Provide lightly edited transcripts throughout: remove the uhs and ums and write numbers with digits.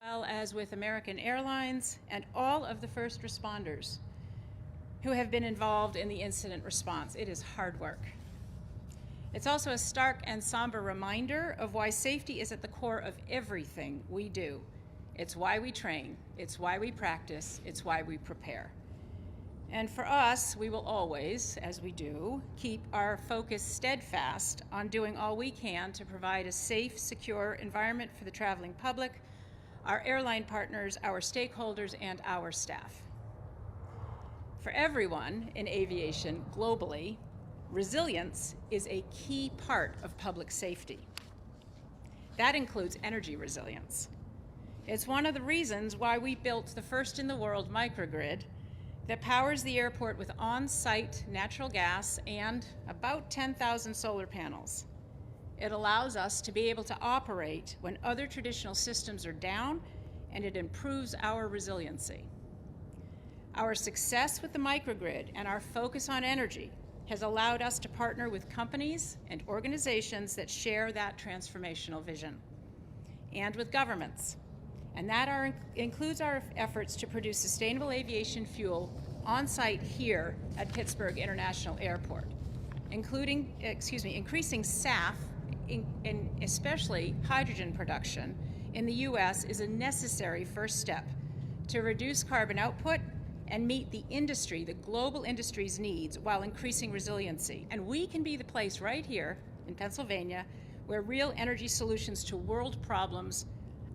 well as with American Airlines and all of the first responders who have been involved in the incident response. It is hard work. It's also a stark and somber reminder of why safety is at the core of everything we do. It's why we train, it's why we practice, it's why we prepare. And for us, we will always, as we do, keep our focus steadfast on doing all we can to provide a safe, secure environment for the traveling public, our airline partners, our stakeholders, and our staff. For everyone in aviation globally, resilience is a key part of public safety. That includes energy resilience. It's one of the reasons why we built the first in the world microgrid that powers the airport with on-site natural gas and about 10,000 solar panels. It allows us to be able to operate when other traditional systems are down, and it improves our resiliency. Our success with the microgrid and our focus on energy has allowed us to partner with companies and organizations that share that transformational vision, and with governments. And that includes our efforts to produce sustainable aviation fuel on-site here at Pittsburgh International Airport, increasing SAF, and especially hydrogen production in the U.S. is a necessary first step to reduce carbon output and meet the global industry's needs while increasing resiliency. And we can be the place right here in Pennsylvania where real energy solutions to world problems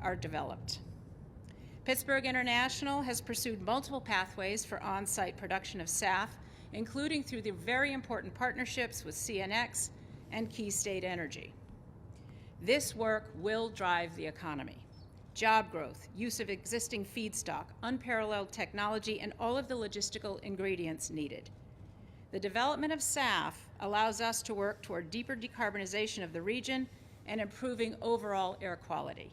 are developed. Pittsburgh International has pursued multiple pathways for on-site production of SAF, including through the very important partnerships with CNX and Key State Energy. This work will drive the economy. Job growth, use of existing feedstock, unparalleled technology, and all of the logistical ingredients needed. The development of SAF allows us to work toward deeper decarbonization of the region and improving overall air quality.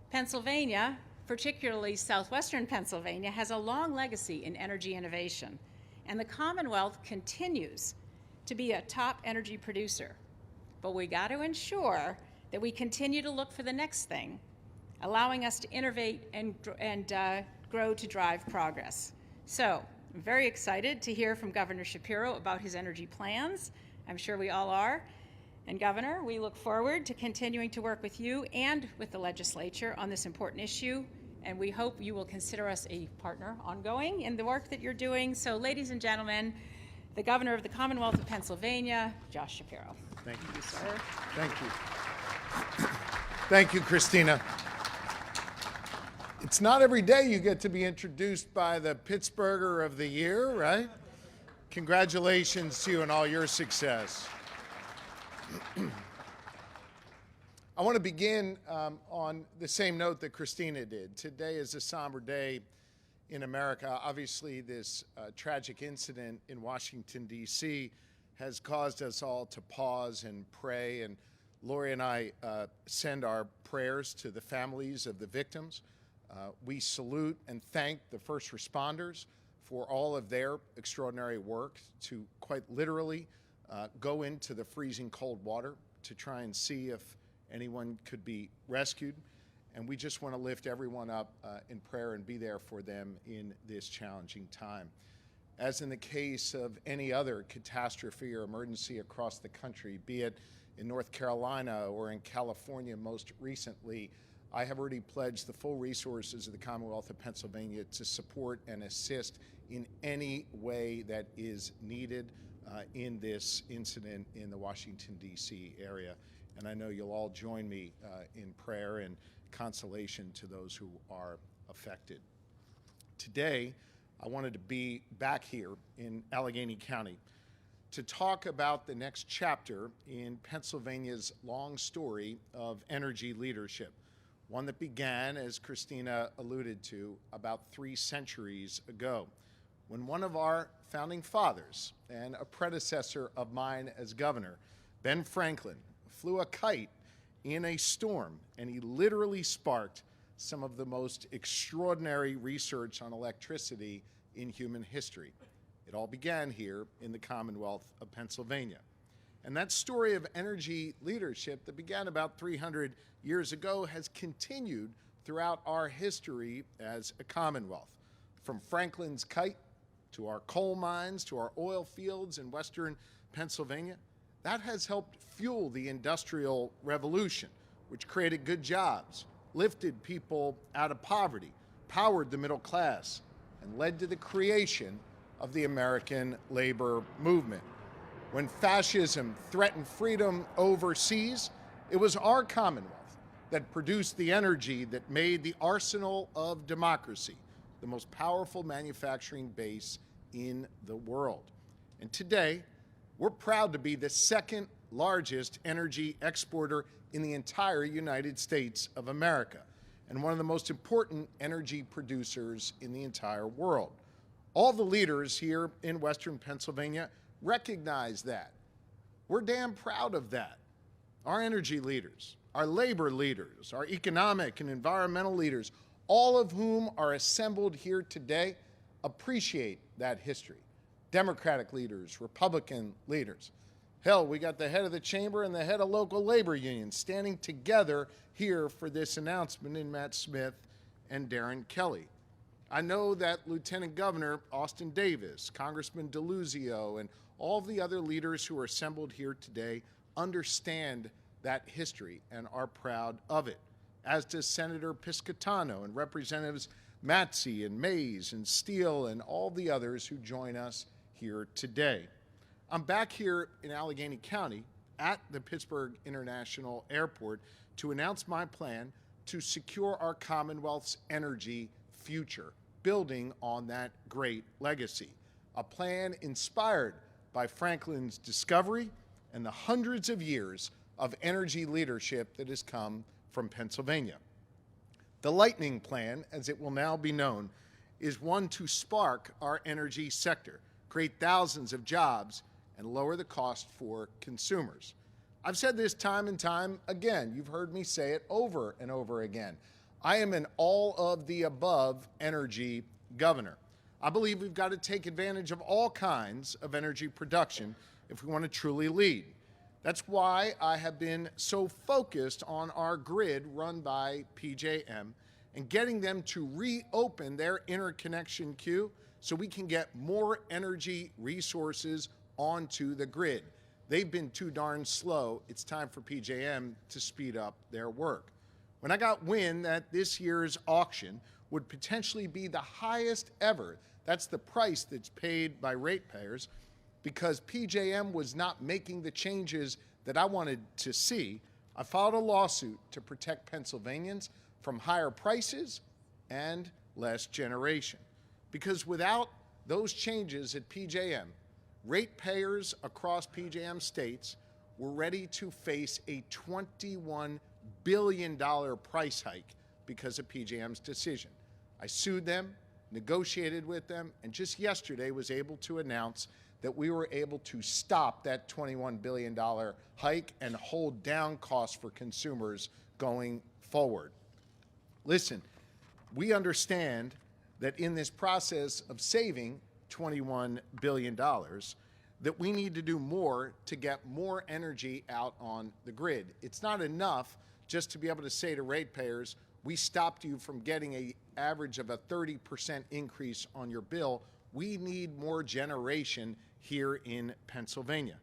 Pennsylvania, particularly southwestern Pennsylvania, has a long legacy in energy innovation, and the Commonwealth continues to be a top energy producer. But we got to ensure that we continue to look for the next thing, allowing us to innovate and grow to drive progress. So I'm very excited to hear from Governor Shapiro about his energy plans. I'm sure we all are. And Governor, we look forward to continuing to work with you and with the legislature on this important issue, and we hope you will consider us a partner ongoing in the work that you're doing. So ladies and gentlemen, the Governor of the Commonwealth of Pennsylvania, Josh Shapiro. Thank you. Thank you, sir. Thank you. Thank you, Christina. It's not every day you get to be introduced by the Pittsburgher of the Year, right? Congratulations to you and all your success. I want to begin on the same note that Christina did. Today is a somber day in America. Obviously, this tragic incident in Washington, D.C. has caused us all to pause and pray, and Lori and I send our prayers to the families of the victims. We salute and thank the first responders for all of their extraordinary work to quite literally go into the freezing cold water to try and see if anyone could be rescued. And we just want to lift everyone up in prayer and be there for them in this challenging time. As in the case of any other catastrophe or emergency across the country, be it in North Carolina or in California most recently, I have already pledged the full resources of the Commonwealth of Pennsylvania to support and assist in any way that is needed in this incident in the Washington, D.C. area. And I know you'll all join me in prayer and consolation to those who are affected. Today, I wanted to be back here in Allegheny County to talk about the next chapter in Pennsylvania's long story of energy leadership, one that began, as Christina alluded to, about 3 centuries ago, when one of our founding fathers and a predecessor of mine as governor, Ben Franklin, flew a kite in a storm, and he literally sparked some of the most extraordinary research on electricity in human history. It all began here in the Commonwealth of Pennsylvania. And that story of energy leadership that began about 300 years ago has continued throughout our history as a Commonwealth. From Franklin's kite to our coal mines to our oil fields in western Pennsylvania, that has helped fuel the Industrial Revolution, which created good jobs, lifted people out of poverty, powered the middle class, and led to the creation of the American labor movement. When fascism threatened freedom overseas, it was our Commonwealth that produced the energy that made the arsenal of democracy the most powerful manufacturing base in the world. And today, we're proud to be the second largest energy exporter in the entire United States of America, and one of the most important energy producers in the entire world. All the leaders here in Western Pennsylvania recognize that. We're damn proud of that. Our energy leaders, our labor leaders, our economic and environmental leaders, all of whom are assembled here today, appreciate that history. Democratic leaders, Republican leaders. Hell, we got the head of the chamber and the head of local labor unions standing together here for this announcement in Matt Smith and Darren Kelly. I know that Lieutenant Governor Austin Davis, Congressman DeLuzio, and all the other leaders who are assembled here today understand that history and are proud of it, as does Senator Piscitano and Representatives Matzey and Mays and Steele and all the others who join us here today. I'm back here in Allegheny County at the Pittsburgh International Airport to announce my plan to secure our Commonwealth's energy future, building on that great legacy. A plan inspired by Franklin's discovery and the hundreds of years of energy leadership that has come from Pennsylvania. The Lightning Plan, as it will now be known, is one to spark our energy sector, create thousands of jobs, and lower the cost for consumers. I've said this time and time again. You've heard me say it over and over again. I am an all-of-the-above energy governor. I believe we've got to take advantage of all kinds of energy production if we want to truly lead. That's why I have been so focused on our grid run by PJM and getting them to reopen their interconnection queue so we can get more energy resources onto the grid. They've been too darn slow. It's time for PJM to speed up their work. When I got wind that this year's auction would potentially be the highest ever, that's the price that's paid by ratepayers, because PJM was not making the changes that I wanted to see, I filed a lawsuit to protect Pennsylvanians from higher prices and less generation. Because without those changes at PJM, ratepayers across PJM states were ready to face a $21 billion price hike because of PJM's decision. I sued them, negotiated with them, and just yesterday was able to announce that we were able to stop that $21 billion hike and hold down costs for consumers going forward. Listen, we understand that in this process of saving $21 billion, that we need to do more to get more energy out on the grid. It's not enough just to be able to say to ratepayers, we stopped you from getting an average of a 30% increase on your bill. We need more generation here in Pennsylvania.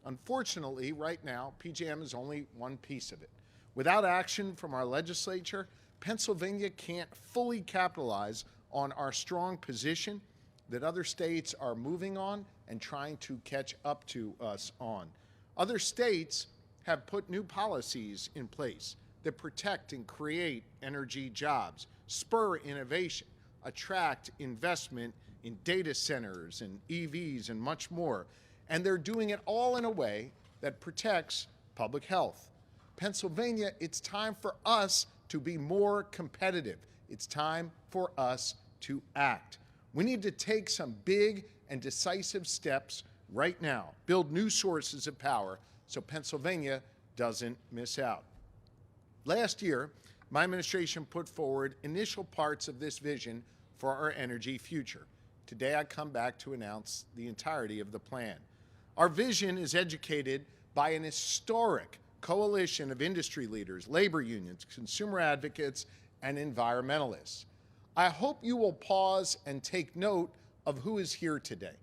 Unfortunately, right now, PJM is only one piece of it. Without action from our legislature, Pennsylvania can't fully capitalize on our strong position that other states are moving on and trying to catch up to us on. Other states have put new policies in place that protect and create energy jobs, spur innovation, attract investment in data centers and EVs and much more. And they're doing it all in a way that protects public health. Pennsylvania, it's time for us to be more competitive. It's time for us to act. We need to take some big and decisive steps right now, build new sources of power so Pennsylvania doesn't miss out. Last year, my administration put forward initial parts of this vision for our energy future. Today, I come back to announce the entirety of the plan. Our vision is educated by an historic coalition of industry leaders, labor unions, consumer advocates, and environmentalists. I hope you will pause and take note of who is here today.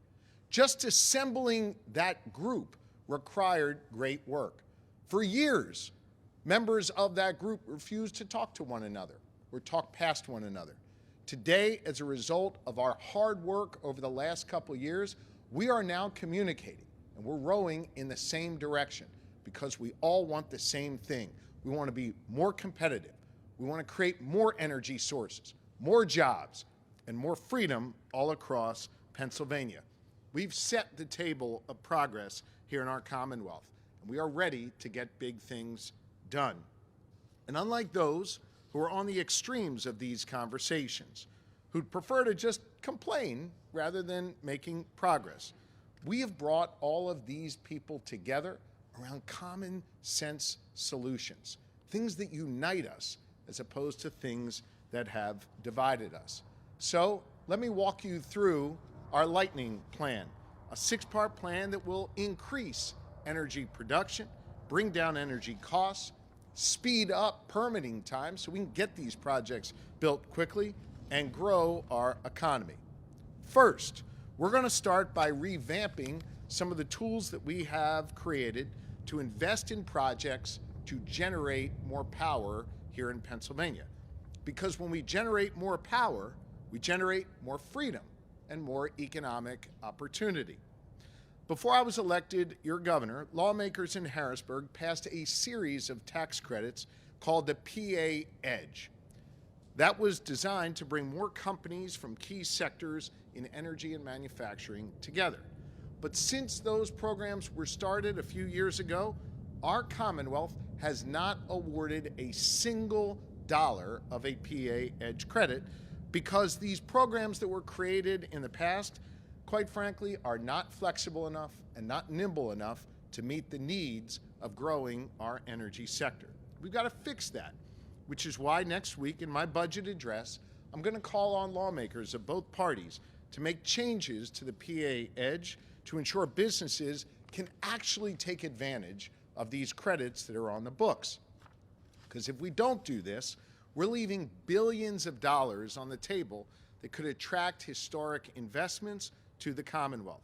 Just assembling that group required great work. For years, members of that group refused to talk to one another or talk past one another. Today, as a result of our hard work over the last couple of years, we are now communicating and we're rowing in the same direction because we all want the same thing. We want to be more competitive. We want to create more energy sources, more jobs, and more freedom all across Pennsylvania. We've set the table of progress here in our Commonwealth, and we are ready to get big things done. And unlike those who are on the extremes of these conversations, who'd prefer to just complain rather than making progress, we have brought all of these people together around common sense solutions, things that unite us as opposed to things that have divided us. So let me walk you through our lightning plan, a 6-part plan that will increase energy production, bring down energy costs, speed up permitting time so we can get these projects built quickly, and grow our economy. First, we're going to start by revamping some of the tools that we have created to invest in projects to generate more power here in Pennsylvania. Because when we generate more power, we generate more freedom and more economic opportunity. Before I was elected your governor, lawmakers in Harrisburg passed a series of tax credits called the PA Edge. That was designed to bring more companies from key sectors in energy and manufacturing together. But since those programs were started a few years ago, our Commonwealth has not awarded a single dollar of a PA Edge credit because these programs that were created in the past, quite frankly, are not flexible enough and not nimble enough to meet the needs of growing our energy sector. We've got to fix that, which is why next week in my budget address, I'm going to call on lawmakers of both parties to make changes to the PA Edge to ensure businesses can actually take advantage of these credits that are on the books. Because if we don't do this, we're leaving billions of dollars on the table that could attract historic investments to the Commonwealth.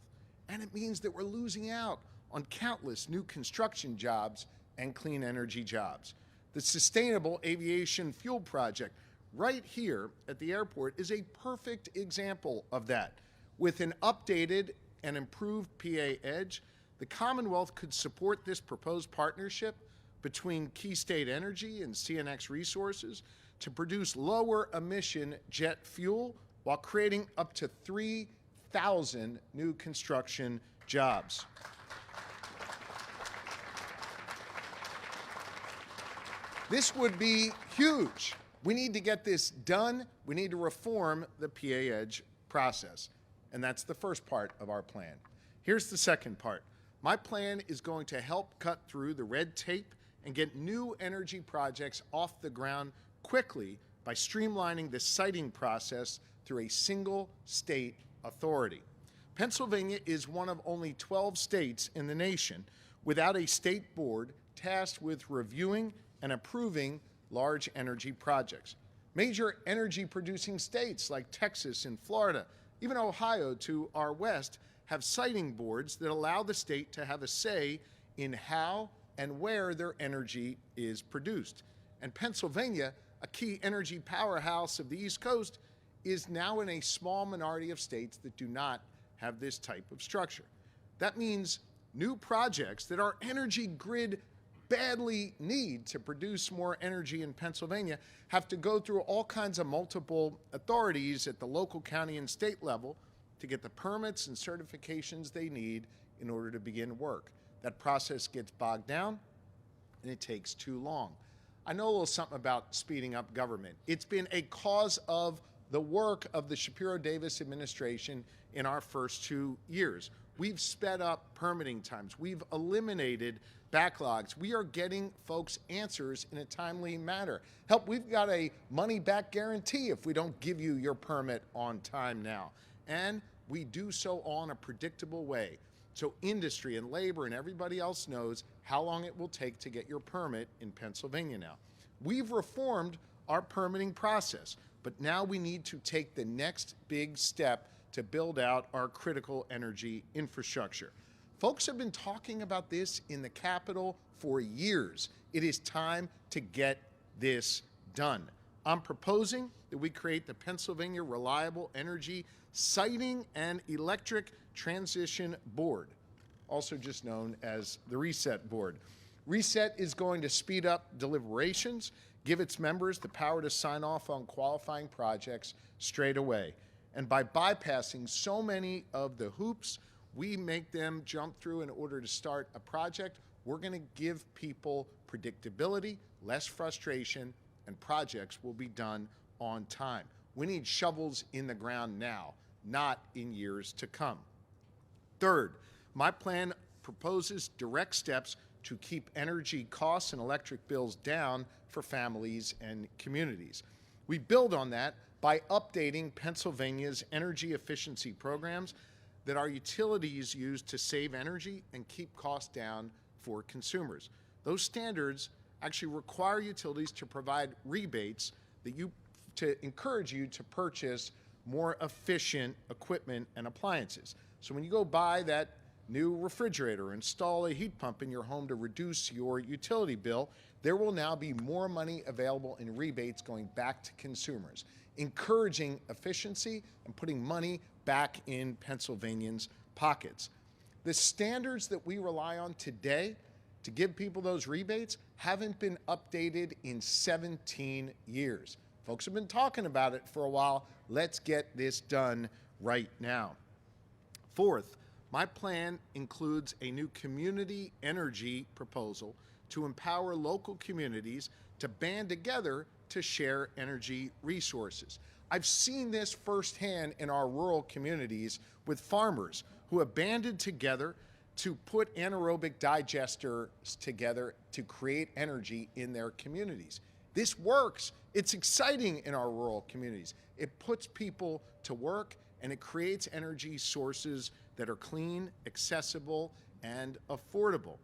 And it means that we're losing out on countless new construction jobs and clean energy jobs. The Sustainable Aviation Fuel Project right here at the airport is a perfect example of that. With an updated and improved PA Edge, the Commonwealth could support this proposed partnership between Key State Energy and CNX Resources to produce lower emission jet fuel while creating up to 3,000 new construction jobs. This would be huge. We need to get this done. We need to reform the PA Edge process. And that's the first part of our plan. Here's the second part. My plan is going to help cut through the red tape and get new energy projects off the ground quickly by streamlining the siting process through a single state authority. Pennsylvania is one of only 12 states in the nation without a state board tasked with reviewing and approving large energy projects. Major energy producing states like Texas and Florida, even Ohio to our west, have siting boards that allow the state to have a say in how and where their energy is produced. And Pennsylvania, a key energy powerhouse of the East Coast, is now in a small minority of states that do not have this type of structure. That means new projects that our energy grid badly need to produce more energy in Pennsylvania have to go through all kinds of multiple authorities at the local, county, and state level to get the permits and certifications they need in order to begin work. That process gets bogged down and it takes too long. I know a little something about speeding up government. It's been a cause of the work of the Shapiro-Davis administration in our first 2 years. We've sped up permitting times. We've eliminated backlogs. We are getting folks answers in a timely manner. Help, we've got a money-back guarantee if we don't give you your permit on time now. And we do so all in a predictable way. So industry and labor and everybody else knows how long it will take to get your permit in Pennsylvania now. We've reformed our permitting process, but now we need to take the next big step to build out our critical energy infrastructure. Folks have been talking about this in the Capitol for years. It is time to get this done. I'm proposing that we create the Pennsylvania Reliable Energy Siting and Electric Transition Board, also just known as the RESET Board. RESET is going to speed up deliberations, give its members the power to sign off on qualifying projects straight away. And by bypassing so many of the hoops we make them jump through in order to start a project, we're going to give people predictability, less frustration, and projects will be done on time. We need shovels in the ground now, not in years to come. Third, my plan proposes direct steps to keep energy costs and electric bills down for families and communities. We build on that by updating Pennsylvania's energy efficiency programs that our utilities use to save energy and keep costs down for consumers. Those standards actually require utilities to provide rebates to encourage you to purchase more efficient equipment and appliances. So when you go buy that new refrigerator, install a heat pump in your home to reduce your utility bill, there will now be more money available in rebates going back to consumers, encouraging efficiency and putting money back in Pennsylvanians' pockets. The standards that we rely on today to give people those rebates haven't been updated in 17 years. Folks have been talking about it for a while. Let's get this done right now. Fourth, my plan includes a new community energy proposal to empower local communities to band together to share energy resources. I've seen this firsthand in our rural communities with farmers who have banded together to put anaerobic digesters together to create energy in their communities. This works. It's exciting in our rural communities. It puts people to work and it creates energy sources that are clean, accessible, and affordable.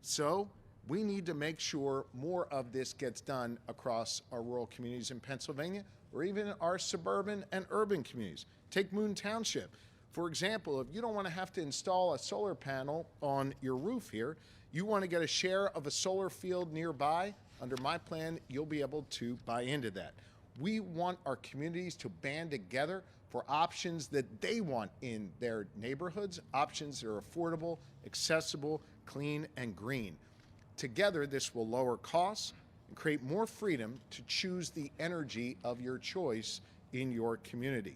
So we need to make sure more of this gets done across our rural communities in Pennsylvania or even our suburban and urban communities. Take Moon Township. For example, if you don't want to have to install a solar panel on your roof here, you want to get a share of a solar field nearby, under my plan, you'll be able to buy into that. We want our communities to band together for options that they want in their neighborhoods, options that are affordable, accessible, clean, and green. Together, this will lower costs and create more freedom to choose the energy of your choice in your community.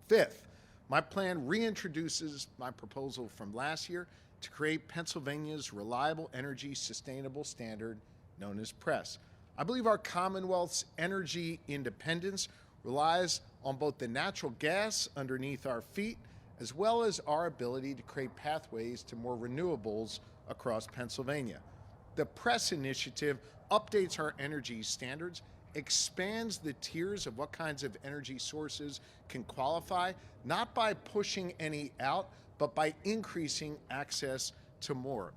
Fifth, my plan reintroduces my proposal from last year to create Pennsylvania's Reliable Energy Sustainable Standard, known as PRESS. I believe our Commonwealth's energy independence relies on both the natural gas underneath our feet, as well as our ability to create pathways to more renewables across Pennsylvania. The PRESS initiative updates our energy standards, expands the tiers of what kinds of energy sources can qualify, not by pushing any out, but by increasing access to more.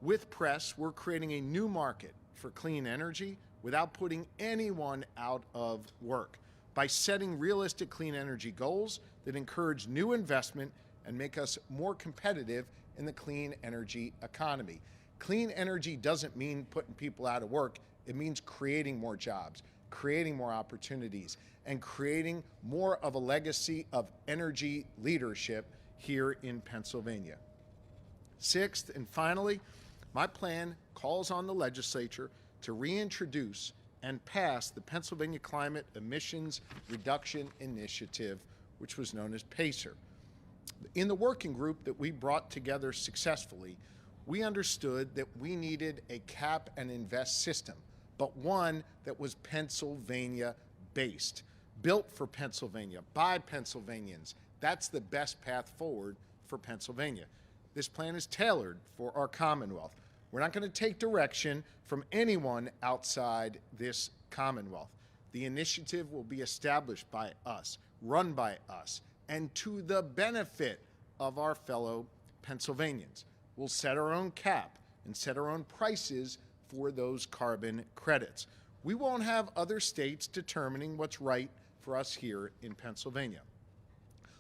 With PRESS, we're creating a new market for clean energy without putting anyone out of work, by setting realistic clean energy goals that encourage new investment and make us more competitive in the clean energy economy. Clean energy doesn't mean putting people out of work. It means creating more jobs, creating more opportunities, and creating more of a legacy of energy leadership here in Pennsylvania. Sixth, and finally, my plan calls on the legislature to reintroduce and pass the Pennsylvania Climate Emissions Reduction Initiative, which was known as PACER. In the working group that we brought together successfully, we understood that we needed a cap and invest system, but one that was Pennsylvania-based, built for Pennsylvania, by Pennsylvanians. That's the best path forward for Pennsylvania. This plan is tailored for our Commonwealth. We're not going to take direction from anyone outside this Commonwealth. The initiative will be established by us, run by us, and to the benefit of our fellow Pennsylvanians. We'll set our own cap and set our own prices for those carbon credits. we won't have other states determining what's right for us here in Pennsylvania.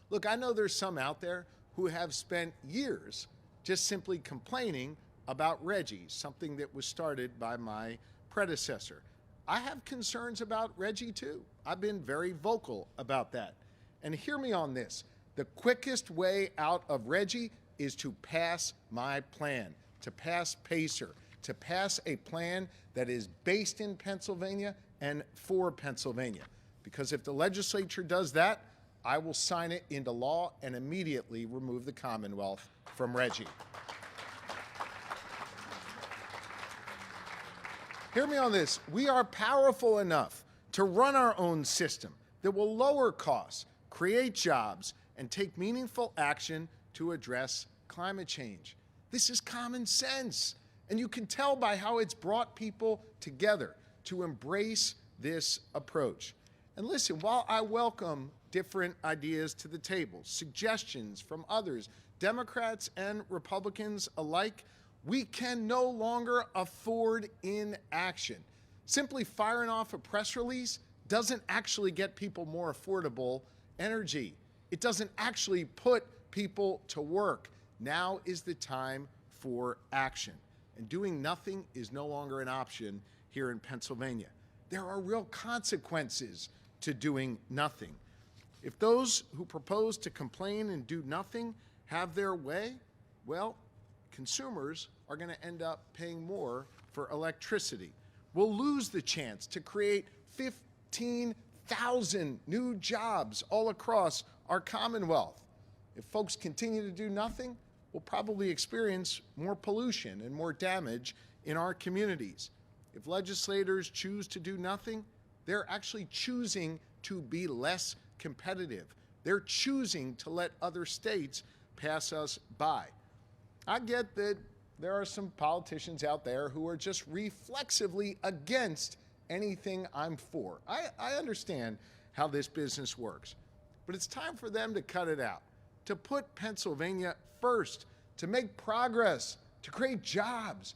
Look, I know there's some out there who have spent years just simply complaining about RGGI, something that was started by my predecessor. I have concerns about RGGI too. I've been very vocal about that. And hear me on this. The quickest way out of RGGI is to pass my plan, to pass PACER, to pass a plan that is based in Pennsylvania and for Pennsylvania. Because if the legislature does that, I will sign it into law and immediately remove the Commonwealth from RGGI. Hear me on this. We are powerful enough to run our own system that will lower costs, create jobs, and take meaningful action to address climate change. This is common sense, and you can tell by how it's brought people together to embrace this approach. And listen, while I welcome different ideas to the table, suggestions from others, Democrats and Republicans alike, we can no longer afford inaction. Simply firing off a press release doesn't actually get people more affordable energy. It doesn't actually put people to work. Now is the time for action. And doing nothing is no longer an option here in Pennsylvania. There are real consequences to doing nothing. If those who propose to complain and do nothing have their way, well, consumers are going to end up paying more for electricity. We'll lose the chance to create 15,000 new jobs all across our Commonwealth. If folks continue to do nothing, we'll probably experience more pollution and more damage in our communities. If legislators choose to do nothing, they're actually choosing to be less competitive. They're choosing to let other states pass us by. I get that there are some politicians out there who are just reflexively against anything I'm for. I understand how this business works, but it's time for them to cut it out, to put Pennsylvania first, to make progress, to create jobs,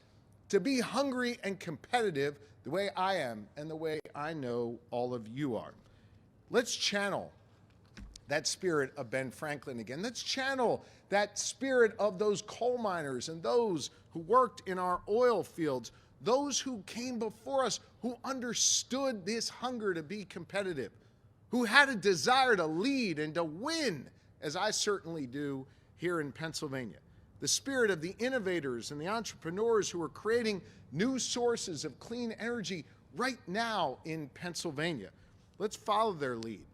to be hungry and competitive the way I am and the way I know all of you are. Let's channel that spirit of Ben Franklin again. Let's channel that spirit of those coal miners and those who worked in our oil fields, those who came before us, who understood this hunger to be competitive, who had a desire to lead and to win, as I certainly do here in Pennsylvania. The spirit of the innovators and the entrepreneurs who are creating new sources of clean energy right now in Pennsylvania. Let's follow their lead.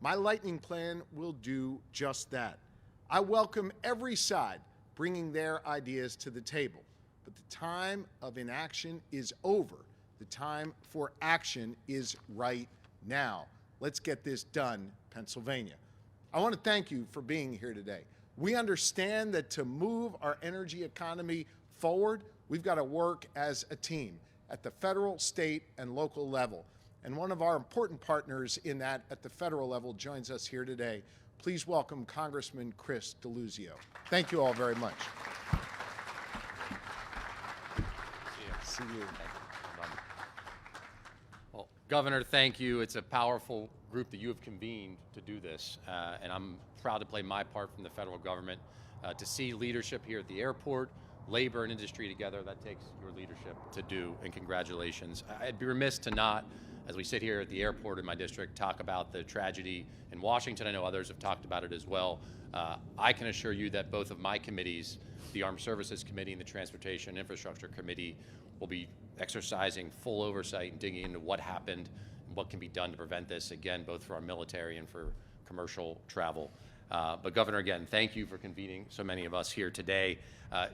My lightning plan will do just that. I welcome every side bringing their ideas to the table, but the time of inaction is over. The time for action is right now. Let's get this done, Pennsylvania. I want to thank you for being here today. We understand that to move our energy economy forward, we've got to work as a team at the federal, state, and local level. And one of our important partners in that at the federal level joins us here today. Please welcome Congressman Chris Deluzio. Thank you all very much. See you. Well, Governor, thank you. It's a powerful group that you have convened to do this, and I'm proud to play my part from the federal government to see leadership here at the airport, labor and industry together. That takes your leadership to do, and congratulations. I'd be remiss to not, as we sit here at the airport in my district, talk about the tragedy in Washington. I know others have talked about it as well. I can assure you that both of my committees, the Armed Services Committee and the Transportation and Infrastructure Committee, will be exercising full oversight and digging into what happened and what can be done to prevent this, again, both for our military and for commercial travel. But Governor, again, thank you for convening so many of us here today.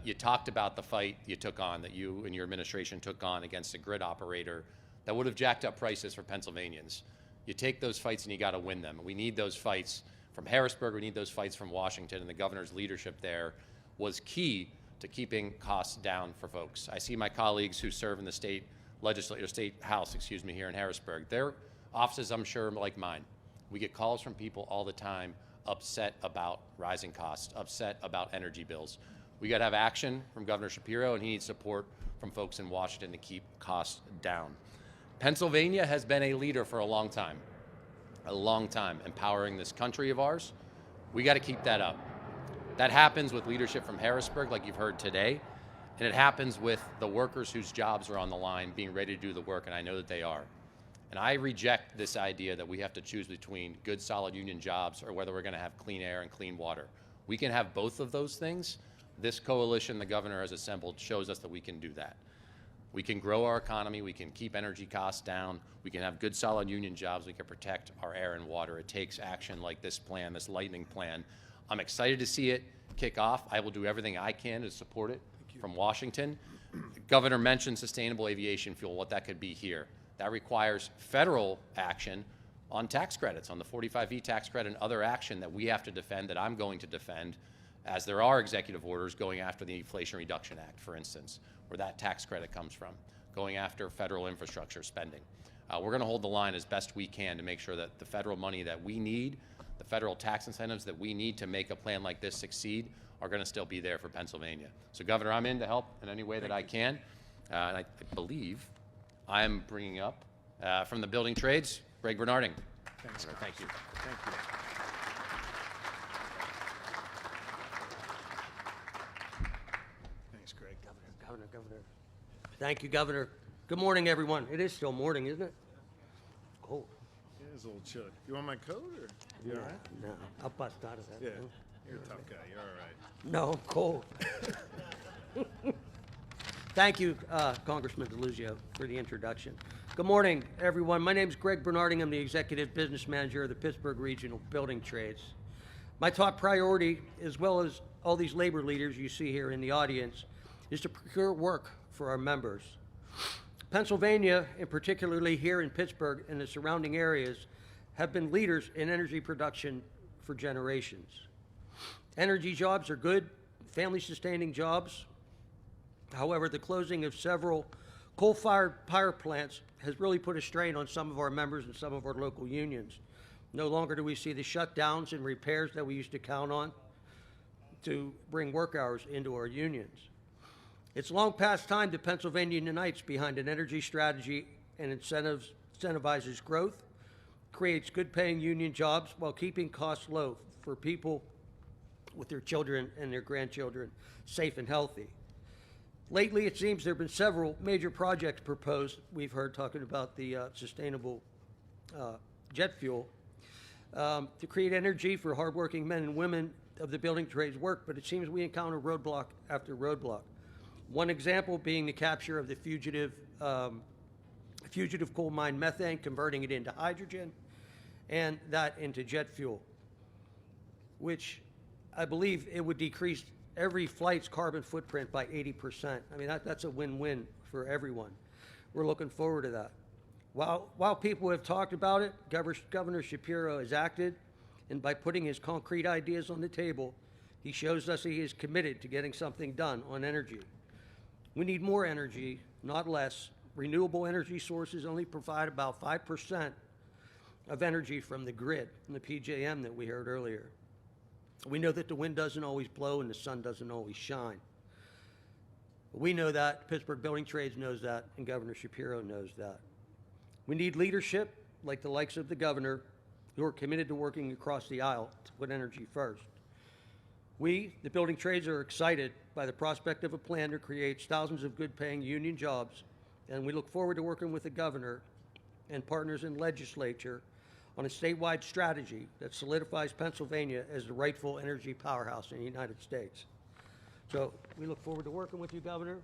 You talked about the fight you took on, that you and your administration took on against a grid operator that would have jacked up prices for Pennsylvanians. You take those fights and you got to win them. We need those fights from Harrisburg. We need those fights from Washington, and the governor's leadership there was key to keeping costs down for folks. I see my colleagues who serve in the state legislature, state house, here in Harrisburg. Their offices, I'm sure, like mine. We get calls from people all the time upset about rising costs, upset about energy bills. We got to have action from Governor Shapiro, and he needs support from folks in Washington to keep costs down. Pennsylvania has been a leader for a long time, empowering this country of ours. We got to keep that up. That happens with leadership from Harrisburg, like you've heard today, and it happens with the workers whose jobs are on the line being ready to do the work, and I know that they are. And I reject this idea that we have to choose between good, solid union jobs or whether we're going to have clean air and clean water. We can have both of those things. This coalition the governor has assembled shows us that we can do that. We can grow our economy, we can keep energy costs down, we can have good, solid union jobs, we can protect our air and water. It takes action like this plan, this lightning plan. I'm excited to see it kick off. I will do everything I can to support it from Washington. The governor mentioned sustainable aviation fuel, what that could be here. That requires federal action on tax credits, on the 45E tax credit and other action that we have to defend, that I'm going to defend, as there are executive orders going after the Inflation Reduction Act, for instance, where that tax credit comes from, going after federal infrastructure spending. We're going to hold the line as best we can to make sure that the federal money that we need, the federal tax incentives that we need to make a plan like this succeed, are going to still be there for Pennsylvania. So, Governor, I'm in to help in any way that I can. And I believe I'm bringing up from the building trades, Greg Bernarding. Thanks. Thank you. Thank you. Thanks, Greg. Governor. Thank you, Governor. Good morning, everyone. It is still morning, isn't it? Cold. It is a little chilly. You want my coat, or you all right? No, I'll bust out of that. Yeah, man. you're a tough guy. You're all right. No, I'm cold. Thank you, Congressman DeLuzio, for the introduction. Good morning, everyone. My name is Greg Bernarding. I'm the Executive Business Manager of the Pittsburgh Regional Building Trades. My top priority, as well as all these labor leaders you see here in the audience, is to procure work for our members. Pennsylvania, and particularly here in Pittsburgh and the surrounding areas, have been leaders in energy production for generations. Energy jobs are good, family-sustaining jobs. However, the closing of several coal-fired power plants has really put a strain on some of our members and some of our local unions. No longer do we see the shutdowns and repairs that we used to count on to bring work hours into our unions. It's long past time that Pennsylvania unites behind an energy strategy and incentivizes growth, creates good-paying union jobs while keeping costs low for people with their children and their grandchildren safe and healthy. Lately, it seems there have been several major projects proposed. We've heard talking about the sustainable jet fuel to create energy for hardworking men and women of the building trades work, but it seems we encounter roadblock after roadblock. One example being the capture of the fugitive coal mine methane, converting it into hydrogen, and that into jet fuel, which I believe it would decrease every flight's carbon footprint by 80%. I mean, that's a win-win for everyone. We're looking forward to that. While people have talked about it, Governor Shapiro has acted, and by putting his concrete ideas on the table, he shows us he is committed to getting something done on energy. We need more energy, not less. Renewable energy sources only provide about 5% of energy from the grid, from the PJM that we heard earlier. We know that the wind doesn't always blow and the sun doesn't always shine. We know that, Pittsburgh Building Trades knows that, and Governor Shapiro knows that. We need leadership like the likes of the governor who are committed to working across the aisle to put energy first. We, the building trades, are excited by the prospect of a plan that creates thousands of good-paying union jobs, and we look forward to working with the governor and partners in legislature on a statewide strategy that solidifies Pennsylvania as the rightful energy powerhouse in the United States. So we look forward to working with you, Governor.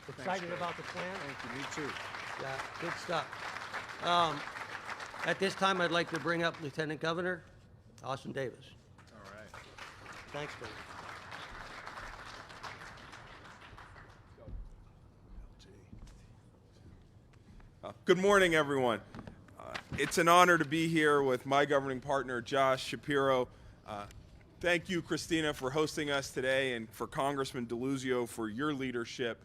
Excited about the plan. Thank you. Me too. Yeah, good stuff. At this time, I'd like to bring up Lieutenant Governor Austin Davis. All right. Thanks, Governor. Good morning, everyone. It's an honor to be here with my governing partner, Josh Shapiro. Thank you, Christina, for hosting us today, and for Congressman DeLuzio for your leadership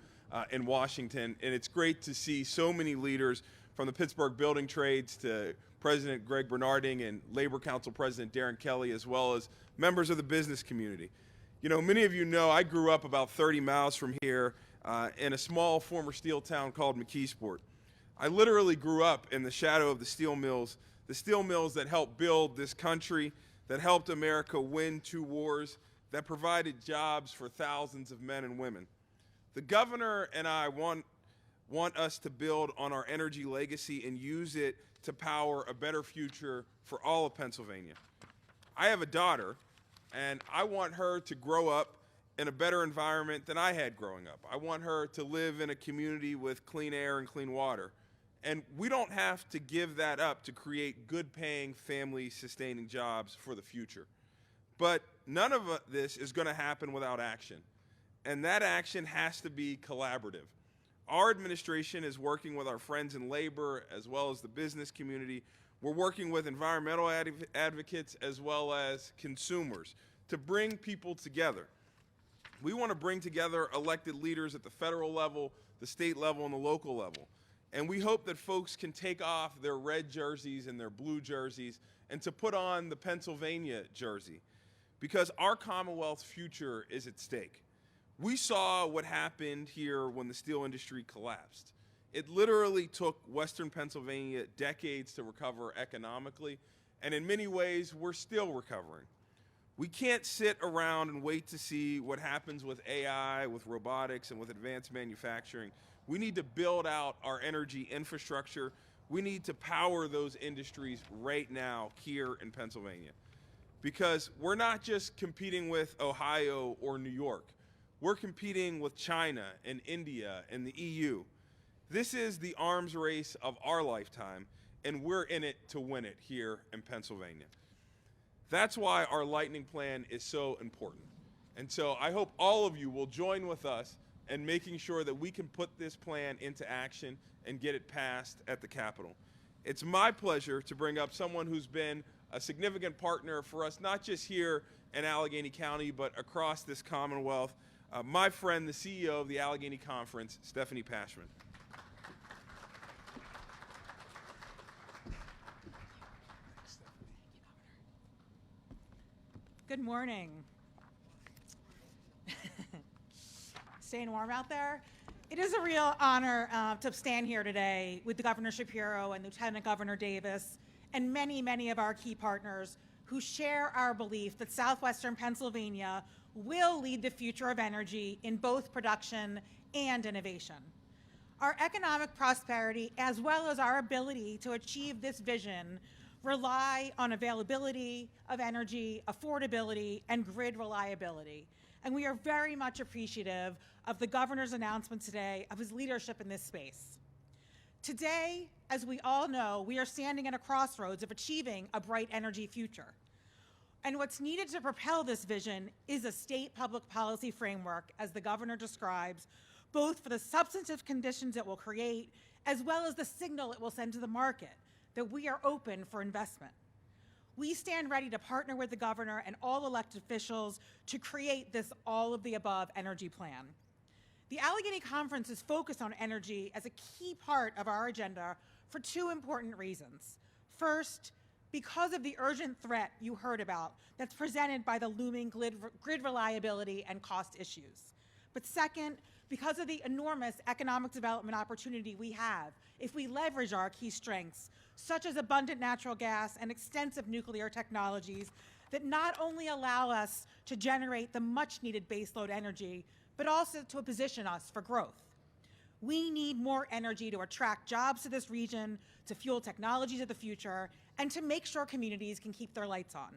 in Washington. And it's great to see so many leaders from the Pittsburgh Building Trades to President Greg Bernarding and Labor Council President Darren Kelly, as well as members of the business community. You know, many of you know I grew up about 30 miles from here in a small former steel town called McKeesport. I literally grew up in the shadow of the steel mills that helped build this country, that helped America win 2 wars, that provided jobs for thousands of men and women. The governor and I want us to build on our energy legacy and use it to power a better future for all of Pennsylvania. I have a daughter, and I want her to grow up in a better environment than I had growing up. I want her to live in a community with clean air and clean water. And we don't have to give that up to create good-paying, family-sustaining jobs for the future. But none of this is going to happen without action. And that action has to be collaborative. Our administration is working with our friends in labor as well as the business community. We're working with environmental advocates as well as consumers to bring people together. We want to bring together elected leaders at the federal level, the state level, and the local level. And we hope that folks can take off their red jerseys and their blue jerseys and to put on the Pennsylvania jersey, because our Commonwealth's future is at stake. We saw what happened here when the steel industry collapsed. It literally took Western Pennsylvania decades to recover economically, and in many ways, we're still recovering. We can't sit around and wait to see what happens with AI, with robotics, and with advanced manufacturing. We need to build out our energy infrastructure. We need to power those industries right now here in Pennsylvania, because we're not just competing with Ohio or New York. We're competing with China and India and the EU. This is the arms race of our lifetime, and we're in it to win it here in Pennsylvania. That's why our Lightning Plan is so important. And so I hope all of you will join with us in making sure that we can put this plan into action and get it passed at the Capitol. It's my pleasure to bring up someone who's been a significant partner for us, not just here in Allegheny County, but across this Commonwealth. My friend, the CEO of the Allegheny Conference, Stephanie Pashman. Good morning. Staying warm out there? It is a real honor to stand here today with Governor Shapiro and Lieutenant Governor Davis and many, many of our key partners who share our belief that Southwestern Pennsylvania will lead the future of energy in both production and innovation. Our economic prosperity, as well as our ability to achieve this vision, rely on availability of energy, affordability, and grid reliability. And we are very much appreciative of the governor's announcement today of his leadership in this space. Today, as we all know, we are standing at a crossroads of achieving a bright energy future. And what's needed to propel this vision is a state public policy framework, as the governor describes, both for the substantive conditions it will create, as well as the signal it will send to the market that we are open for investment. We stand ready to partner with the governor and all elected officials to create this all-of-the-above energy plan. The Allegheny Conference is focused on energy as a key part of our agenda for 2 important reasons. First, because of the urgent threat you heard about that's presented by the looming grid reliability and cost issues. But second, because of the enormous economic development opportunity we have if we leverage our key strengths, such as abundant natural gas and extensive nuclear technologies that not only allow us to generate the much-needed baseload energy, but also to position us for growth. We need more energy to attract jobs to this region, to fuel technologies of the future, and to make sure communities can keep their lights on.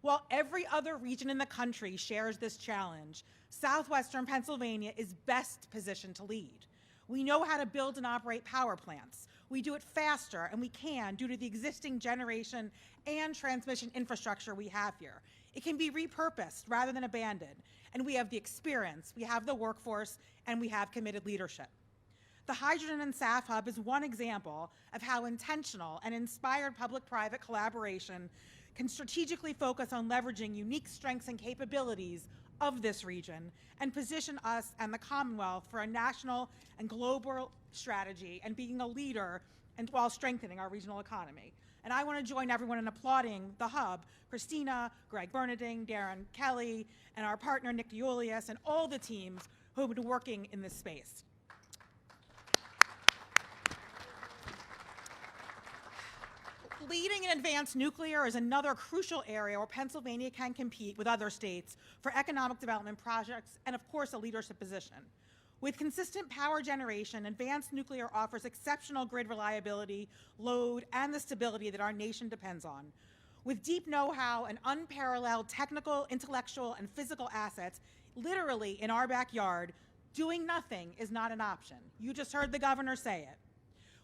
While every other region in the country shares this challenge, Southwestern Pennsylvania is best positioned to lead. We know how to build and operate power plants. We do it faster, and we can due to the existing generation and transmission infrastructure we have here. It can be repurposed rather than abandoned, and we have the experience, we have the workforce, and we have committed leadership. The Hydrogen and SAF Hub is one example of how intentional and inspired public-private collaboration can strategically focus on leveraging unique strengths and capabilities of this region and position us and the Commonwealth for a national and global strategy and being a leader and while strengthening our regional economy. And I want to join everyone in applauding the Hub, Christina, Greg Bernarding, Darren Kelly, and our partner Nick Diulius, and all the teams who have been working in this space. Leading in advanced nuclear is another crucial area where Pennsylvania can compete with other states for economic development projects and, of course, a leadership position. With consistent power generation, advanced nuclear offers exceptional grid reliability, load, and the stability that our nation depends on. With deep know-how and unparalleled technical, intellectual, and physical assets literally in our backyard, doing nothing is not an option. You just heard the governor say it.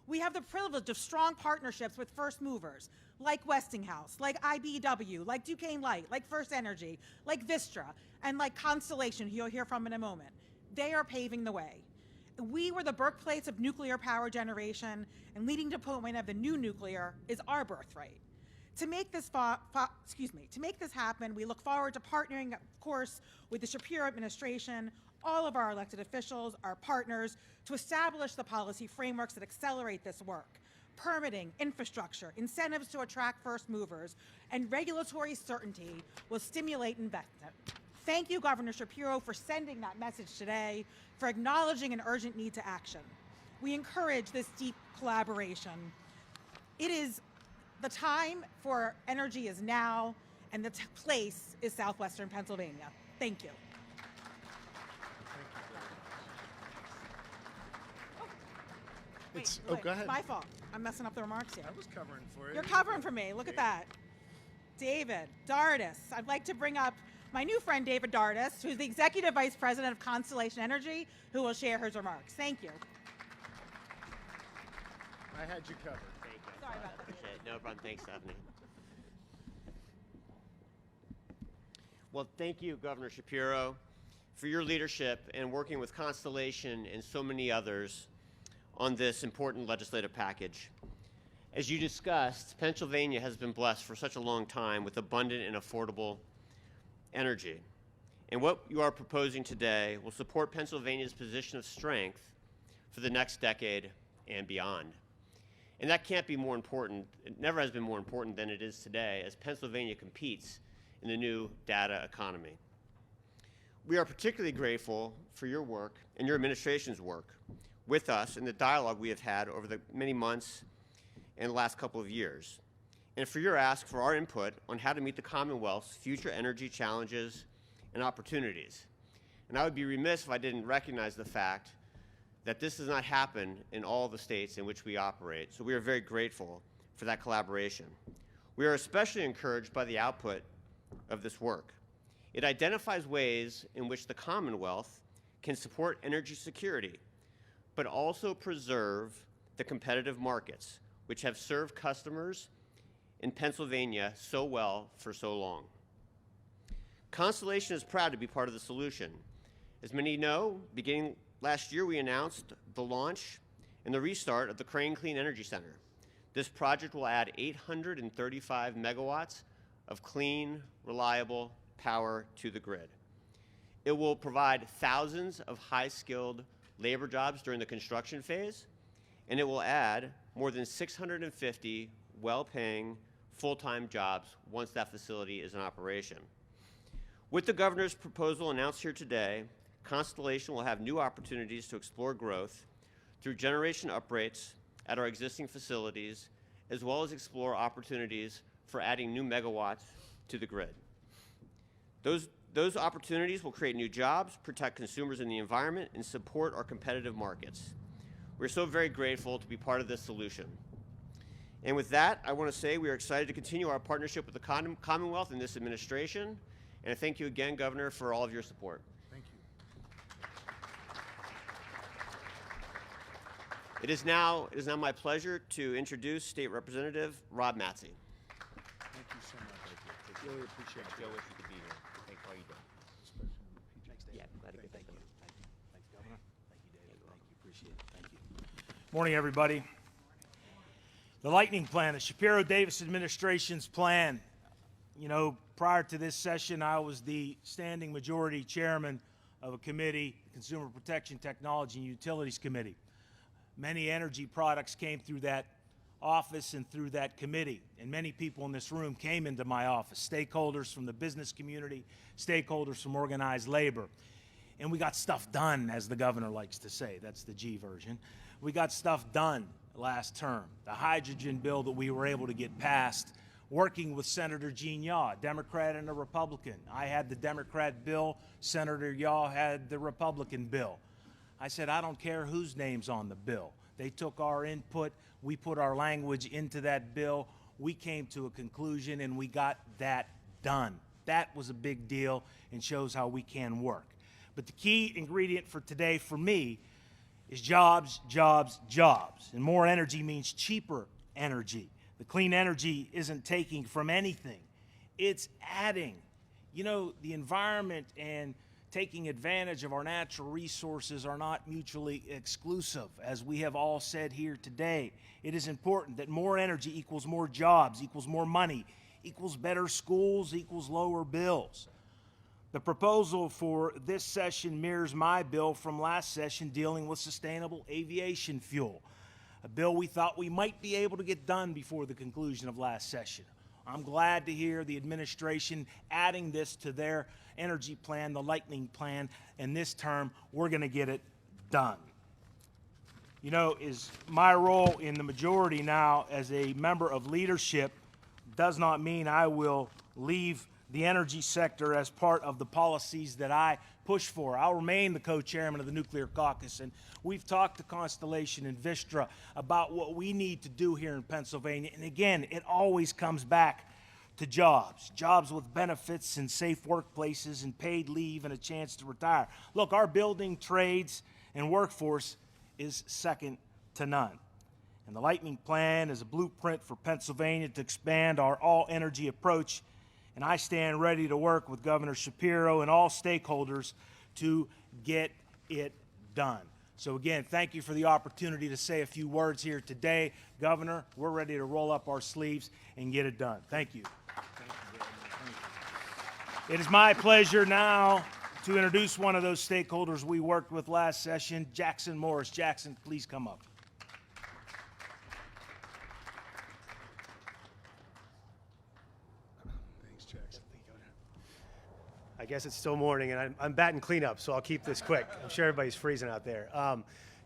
We have the privilege of strong partnerships with first movers, like Westinghouse, like IBEW, like Duquesne Light, like First Energy, like Vistra, and like Constellation, who you'll hear from in a moment. They are paving the way. We were the birthplace of nuclear power generation, and leading deployment of the new nuclear is our birthright. To make this happen, we look forward to partnering, of course, with the Shapiro administration, all of our elected officials, our partners, to establish the policy frameworks that accelerate this work. Permitting, infrastructure, incentives to attract first movers, and regulatory certainty will stimulate investment. Thank you, Governor Shapiro, for sending that message today, for acknowledging an urgent need to action. We encourage this deep collaboration. It is the time for energy is now, and the place is Southwestern Pennsylvania. Thank you. Go ahead. My fault. I'm messing up the remarks here. I was covering for you. You're covering for me. Look at that. David Dardis. I'd like to bring up my new friend, David Dardis, who's the Executive Vice President of Constellation Energy, who will share his remarks. Thank you. I had you covered. Thank you. Sorry about that. Appreciate it. No problem. Thanks, Stephanie. Well, thank you, Governor Shapiro, for your leadership and working with Constellation and so many others on this important legislative package. As you discussed, Pennsylvania has been blessed for such a long time with abundant and affordable energy. And what you are proposing today will support Pennsylvania's position of strength for the next decade and beyond. And that can't be more important, it never has been more important than it is today as Pennsylvania competes in the new data economy. We are particularly grateful for your work and your administration's work with us and the dialogue we have had over the many months and the last couple of years, and for your ask for our input on how to meet the Commonwealth's future energy challenges and opportunities. And I would be remiss if I didn't recognize the fact that this does not happen in all the states in which we operate, so we are very grateful for that collaboration. We are especially encouraged by the output of this work. It identifies ways in which the Commonwealth can support energy security, but also preserve the competitive markets, which have served customers in Pennsylvania so well for so long. Constellation is proud to be part of the solution. As many know, beginning last year, we announced the launch and the restart of the Crane Clean Energy Center. This project will add 835 megawatts of clean, reliable power to the grid. It will provide thousands of high-skilled labor jobs during the construction phase, and it will add more than 650 well-paying full-time jobs once that facility is in operation. With the governor's proposal announced here today, Constellation will have new opportunities to explore growth through generation uprates at our existing facilities, as well as explore opportunities for adding new megawatts to the grid. Those opportunities will create new jobs, protect consumers and the environment, and support our competitive markets. We're so very grateful to be part of this solution. And with that, I want to say we are excited to continue our partnership with the Commonwealth and this administration. And I thank you again, Governor, for all of your support. Thank you. It is now my pleasure to introduce State Representative Rob Matzey. Thank you so much. Really appreciate it. Joe wishes to be here. Thanks for all you do. Thanks, Dave. Yeah, glad to get that done. Thanks, Governor. Thank you, David. Thank you. Appreciate it. Thank you. Morning, everybody. The lightning plan, the Shapiro-Davis administration's plan. You know, prior to this session, I was the standing majority chairman of a committee, Consumer Protection Technology and Utilities Committee. Many energy products came through that office and through that committee, and many people in this room came into my office, stakeholders from the business community, stakeholders from organized labor. And we got stuff done, as the governor likes to say. That's the G version. We got stuff done. last term. The hydrogen bill that we were able to get passed, working with Senator Gene Yaw, Democrat and a Republican. I had the Democrat bill, Senator Yaw had the Republican bill. I said, I don't care whose name's on the bill. They took our input, we put our language into that bill, we came to a conclusion, and we got that done. That was a big deal and shows how we can work. But the key ingredient for today for me is jobs, jobs, jobs. And more energy means cheaper energy. The clean energy isn't taking from anything, it's adding. You know, the environment and taking advantage of our natural resources are not mutually exclusive. As we have all said here today, it is important that more energy equals more jobs, equals more money, equals better schools, equals lower bills. The proposal for this session mirrors my bill from last session dealing with sustainable aviation fuel, a bill we thought we might be able to get done before the conclusion of last session. I'm glad to hear the administration adding this to their energy plan, the Lightning Plan, and this term we're going to get it done. You know, is my role in the majority now as a member of leadership does not mean I will leave the energy sector as part of the policies that I push for. I'll remain the co-chairman of the Nuclear Caucus, and we've talked to Constellation and Vistra about what we need to do here in Pennsylvania. And again, it always comes back to jobs. Jobs with benefits and safe workplaces and paid leave and a chance to retire. Look, our building, trades, and workforce is second to none. And the Lightning Plan is a blueprint for Pennsylvania to expand our all-energy approach, and I stand ready to work with Governor Shapiro and all stakeholders to get it done. So again, thank you for the opportunity to say a few words here today. Governor, we're ready to roll up our sleeves and get it done. Thank you. It is my pleasure now to introduce one of those stakeholders we worked with last session, Jackson Morris. Jackson, please come up. I guess it's still morning, and I'm batting cleanup, so I'll keep this quick. I'm sure everybody's freezing out there.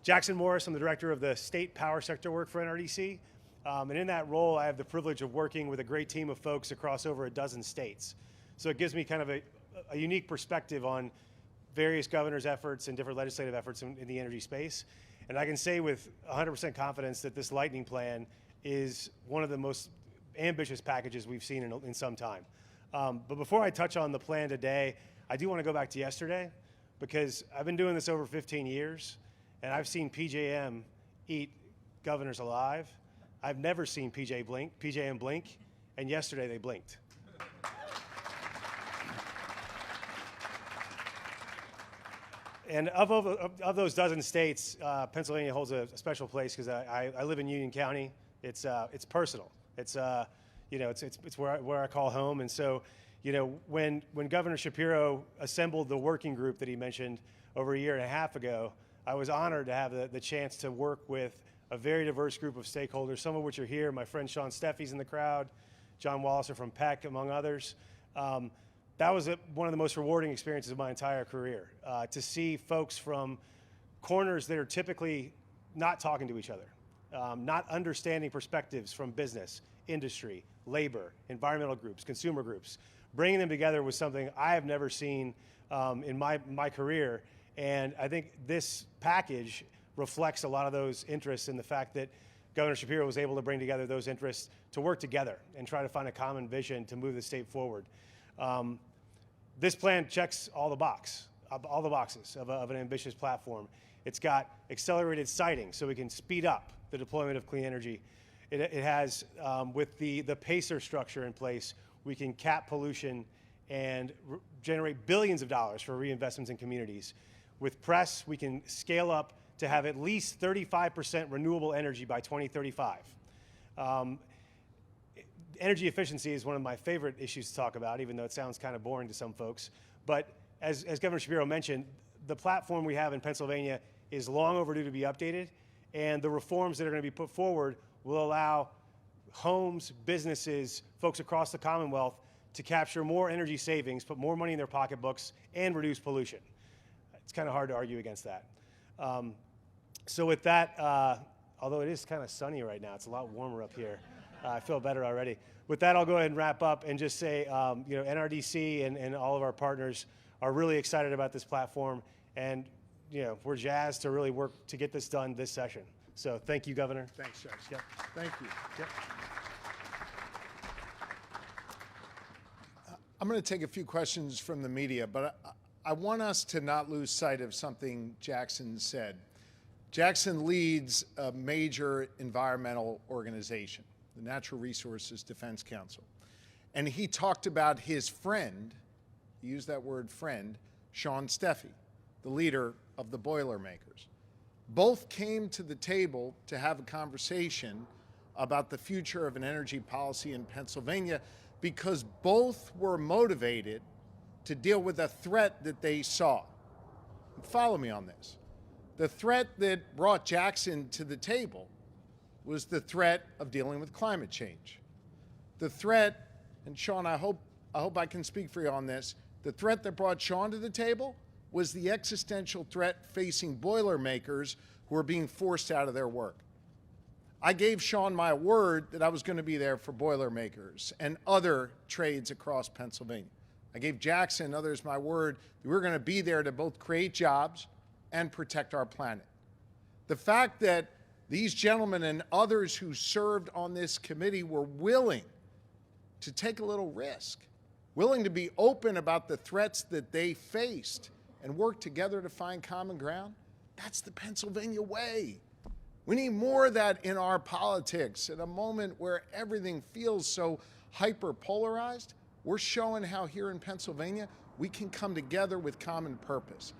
Jackson Morris, I'm the director of the state power sector work for NRDC, and in that role, I have the privilege of working with a great team of folks across over a dozen states. So it gives me kind of a unique perspective on various governors' efforts and different legislative efforts in the energy space. And I can say with 100% confidence that this Lightning Plan is one of the most ambitious packages we've seen in some time. But before I touch on the plan today, I do want to go back to yesterday, because I've been doing this over 15 years, and I've seen PJM eat governors alive. I've never seen PJM blink, and yesterday they blinked. And of those dozen states, Pennsylvania holds a special place because I live in Union County. It's personal. It's where I call home. And so, you know, when Governor Shapiro assembled the working group that he mentioned over a year and a half ago, I was honored to have the chance to work with a very diverse group of stakeholders, some of which are here. My friend Sean Steffi's in the crowd, John Walliser from PEC, among others. That was one of the most rewarding experiences of my entire career, to see folks from corners that are typically not talking to each other, not understanding perspectives from business, industry, labor, environmental groups, consumer groups. Bringing them together was something I have never seen in my career, and I think this package reflects a lot of those interests in the fact that Governor Shapiro was able to bring together those interests to work together and try to find a common vision to move the state forward. This plan checks all the boxes of an ambitious platform. It's got accelerated siting so we can speed up the deployment of clean energy. It has, with the PACER structure in place, we can cap pollution and generate billions of dollars for reinvestments in communities. With PRESS, we can scale up to have at least 35% renewable energy by 2035. Energy efficiency is one of my favorite issues to talk about, even though it sounds kind of boring to some folks. But as Governor Shapiro mentioned, the platform we have in Pennsylvania is long overdue to be updated, and the reforms that are going to be put forward will allow homes, businesses, folks across the Commonwealth to capture more energy savings, put more money in their pocketbooks, and reduce pollution. It's kind of hard to argue against that. So with that, although it is kind of sunny right now, it's a lot warmer up here. I feel better already. With that, I'll go ahead and wrap up and just say, NRDC and all of our partners are really excited about this platform, and we're jazzed to really work to get this done this session. So thank you, Governor. Thanks, Judge. Yep. Thank you. Yep. I'm going to take a few questions from the media, but I want us to not lose sight of something Jackson said. Jackson leads a major environmental organization, the Natural Resources Defense Council. And he talked about his friend, he used that word friend, Sean Steffi, the leader of the Boilermakers. Both came to the table to have a conversation about the future of an energy policy in Pennsylvania because both were motivated to deal with a threat that they saw. Follow me on this. The threat that brought Jackson to the table was the threat of dealing with climate change. The threat, and Sean, I hope I can speak for you on this, the threat that brought Sean to the table was the existential threat facing Boilermakers who are being forced out of their work. I gave Sean my word that I was going to be there for Boilermakers and other trades across Pennsylvania. I gave Jackson and others my word that we were going to be there to both create jobs and protect our planet. The fact that these gentlemen and others who served on this committee were willing to take a little risk, willing to be open about the threats that they faced and work together to find common ground, that's the Pennsylvania way. We need more of that in our politics. At a moment where everything feels so hyper-polarized, we're showing how here in Pennsylvania we can come together with common purpose.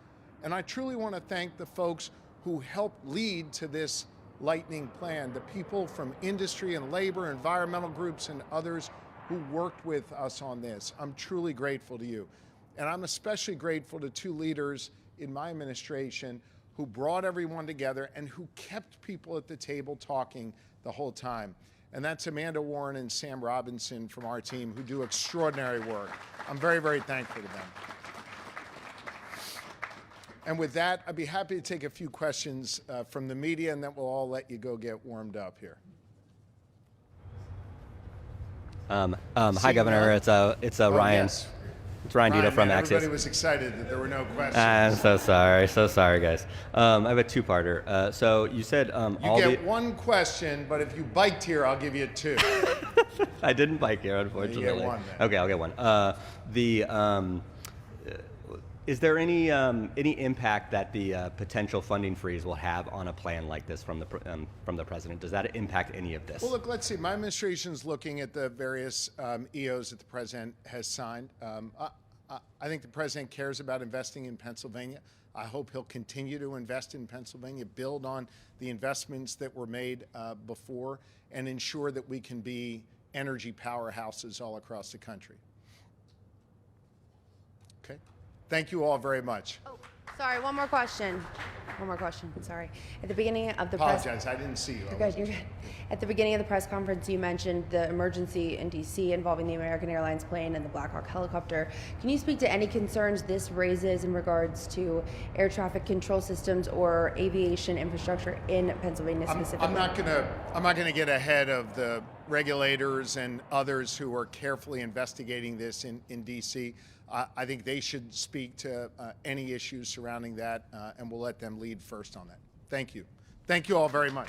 And I truly want to thank the folks who helped lead to this lightning plan, the people from industry and labor, environmental groups, and others who worked with us on this. I'm truly grateful to you. And I'm especially grateful to two leaders in my administration who brought everyone together and who kept people at the table talking the whole time. And that's Amanda Warren and Sam Robinson from our team who do extraordinary work. I'm very, very thankful to them. And with that, I'd be happy to take a few questions from the media, and then we'll all let you go get warmed up here. Hi, Governor. It's Ryan. Yes. It's Ryan Dito from man, Axios. everybody was excited that there were no questions. I'm so sorry, guys. I have a two-parter. So you said You get one question, but if you biked here, I'll give you two. I didn't bike here, unfortunately. You get one, then. Okay, I'll get one. Is there any impact that the potential funding freeze will have on a plan like this from the president? Does that impact any of this? Well, look, let's see. My administration's looking at the various EOs that the president has signed. I think the president cares about investing in Pennsylvania. I hope he'll continue to invest in Pennsylvania, build on the investments that were made before, and ensure that we can be energy powerhouses all across the country. Okay. Thank you all very much. Oh, sorry, one more question. Sorry. At the beginning of the Apologize, I didn't see you. You're good. At the beginning of the press conference, you mentioned the emergency in D.C. involving the American Airlines plane and the Black Hawk helicopter. Can you speak to any concerns this raises in regards to air traffic control systems or aviation infrastructure in Pennsylvania specifically? I'm not gonna get ahead of the regulators and others who are carefully investigating this in D.C. I think they should speak to any issues surrounding that, and we'll let them lead first on that. Thank you. Thank you all very much.